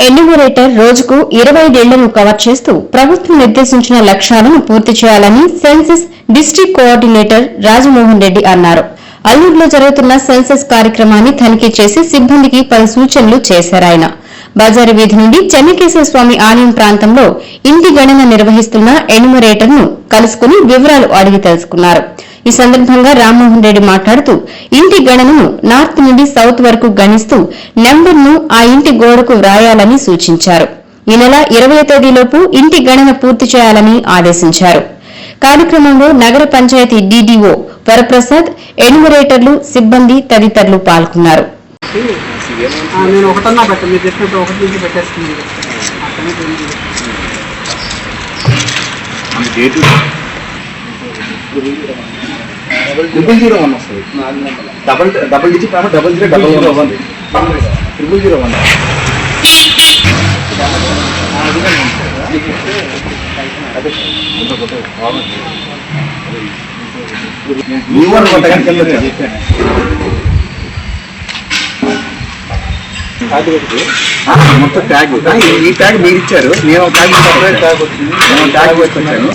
Enumerator రోజుకు 20 ఇళ్లను cover చేస్తూ ప్రభుత్వం నిర్దేశించిన లక్ష్యాలను పూర్తి చేయాలని census district coordinator Rajamohan Reddy అన్నారు. అల్లూరులో జరుగుతున్న సెన్సస్ కార్యక్రమాన్ని తనిఖీ చేసి సిబ్బందికి పలు సూచనలు చేశారాయన. బజారు వీధి నుండి చెన్నకేశ్వర స్వామి ఆలయం ప్రాంతంలో ఇంటి గణన నిర్వహిస్తున్న ఎన్యూమరేటర్ ను కలుసుకుని వివరాలు అడిగి తెలుసుకున్నారు. ఈ సందర్భంగా రామ్మోహన్ రెడ్డి మాట్లాడుతూ ఇంటి గణనను నార్త్ నుండి సౌత్ వరకు గణిస్తూ నెంబర్ను ఆ ఇంటి గోడకు వ్రాయాలని సూచించారు. ఈ నెల 20వ తేదీలోపు ఇంటి గణన పూర్తి చేయాలని ఆదేశించారు. కార్యక్రమంలో నగర పంచాయతీ డీడీఓ వరప్రసాద్, ఎన్యూమరేటర్లు, సిబ్బంది తదితరులు పాల్గొన్నారు. డబల్ డిజిట్ 0001 001 మొత్తం ట్యాగ్ ఈ ట్యాగ్ మీరు ఇచ్చారు. నేను ట్యాగ్ ట్యాగ్ వచ్చింది. నేను ట్యాగ్ వేసుకొచ్చాను.